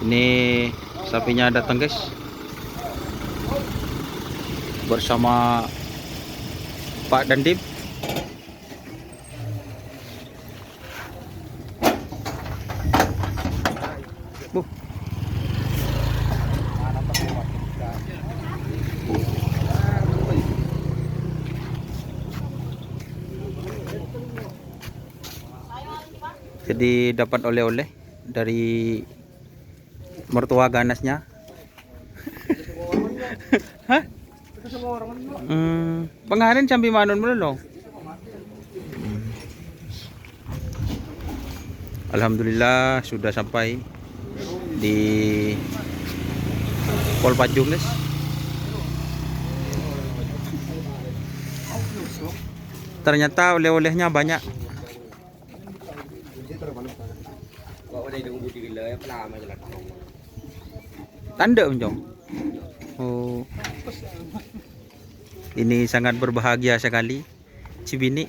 Ini sapinya datang guys, bersama Pak Dandim. Jadi dapat oleh-oleh dari mertua ganasnya. Hah? Pengarin sampai manon belum? Alhamdulillah sudah sampai di Pol Pajung guys. Ternyata oleh-olehnya banyak. Tanda Unjong. Oh. Ini sangat berbahagia sekali Cibini.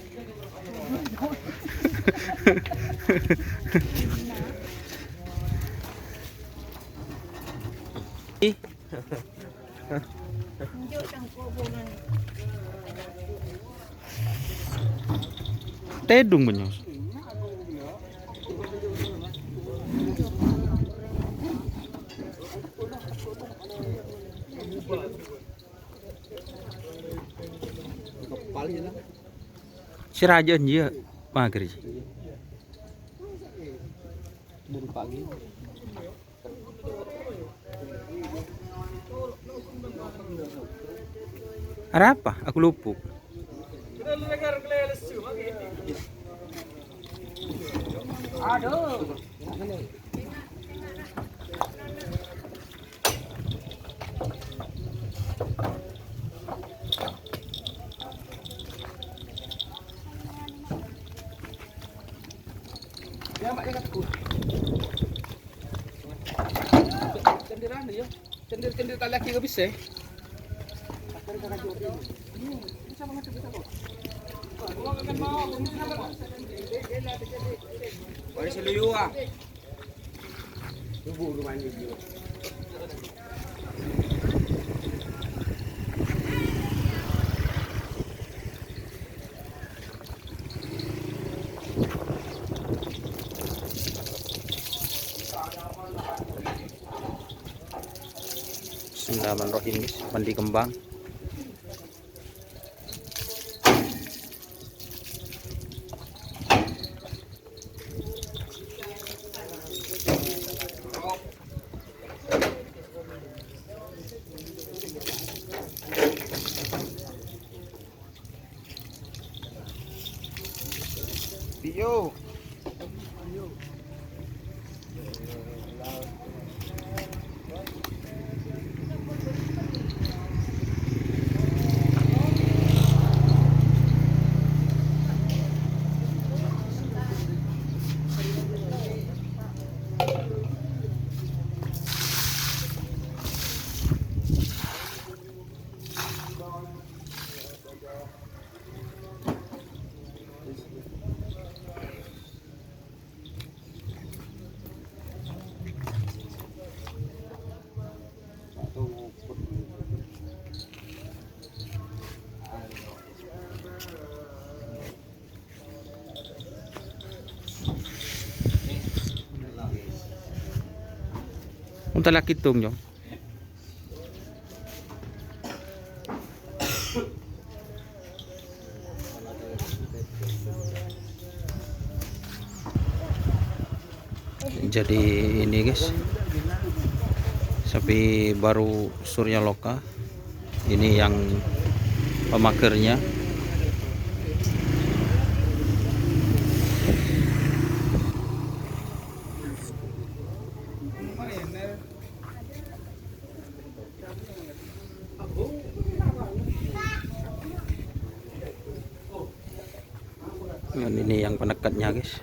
Tedung banyak. Si Raja dia mager. Ada apa? Aku lupa. Aduh. Ya mak dia takut. Cenderan dia. Cendir kali lagi gak bisa. Bisa banget bisa kok. Kalau kan mau Wari seluyu ah. Tubuh rumahnya dia. Bismillahirrahmanirrahim guys, mandi kembang. Yo. Unta laki tung yo. Jadi ini guys, sapi baru Surya Loka. Ini yang pemakernya. Dan ini yang penekatnya guys.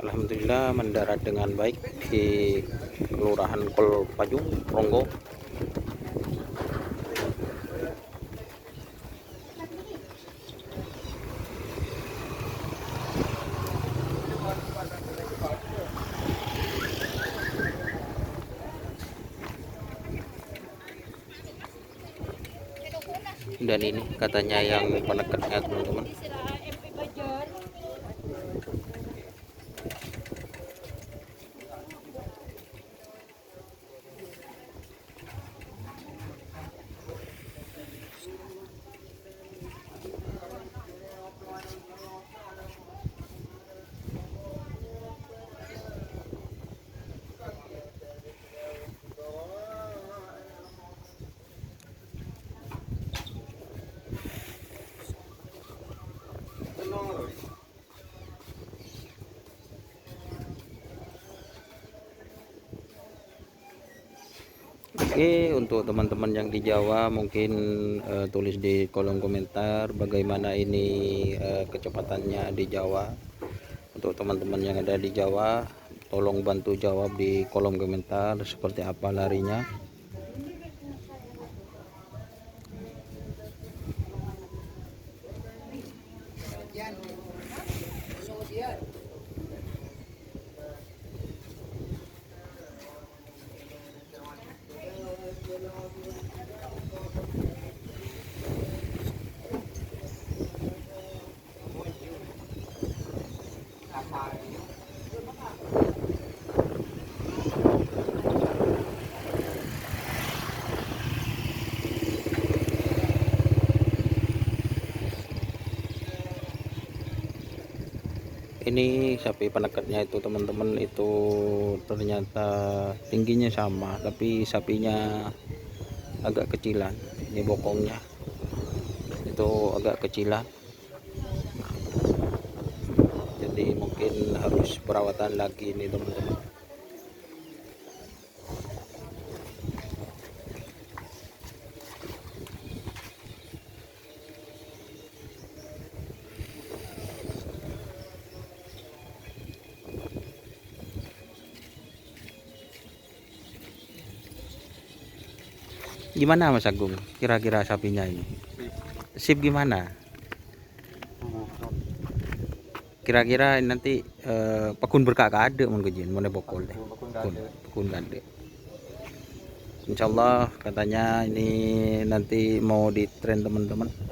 Alhamdulillah mendarat dengan baik di Kelurahan Pol Pajung, Ronggo. Dan ini katanya yang penekatnya teman-teman. Oke, untuk teman-teman yang di Jawa mungkin tulis di kolom komentar bagaimana ini kecepatannya di Jawa. Untuk teman-teman yang ada di Jawa, tolong bantu jawab di kolom komentar seperti apa larinya. Ini sapi penekatnya itu teman-teman, itu ternyata tingginya sama tapi sapinya agak kecilan. Ini bokongnya itu agak kecilan, jadi mungkin harus perawatan lagi nih teman-teman. Gimana Mas Agung, kira-kira sapinya ini sip gimana? Kira-kira nanti pekun berkak ada mun kejin mun bokol deh. Pekun gade. Insyaallah katanya ini nanti mau di tren teman-teman.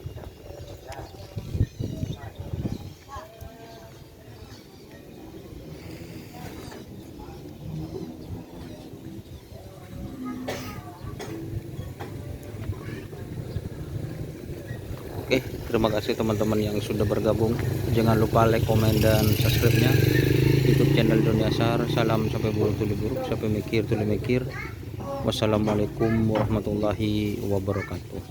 Oke, terima kasih teman-teman yang sudah bergabung. Jangan lupa like, komen, dan subscribe-nya YouTube channel Doniasar. Salam sampai buruk tuli buruk, sampai mikir tuli mikir. Wassalamualaikum warahmatullahi wabarakatuh.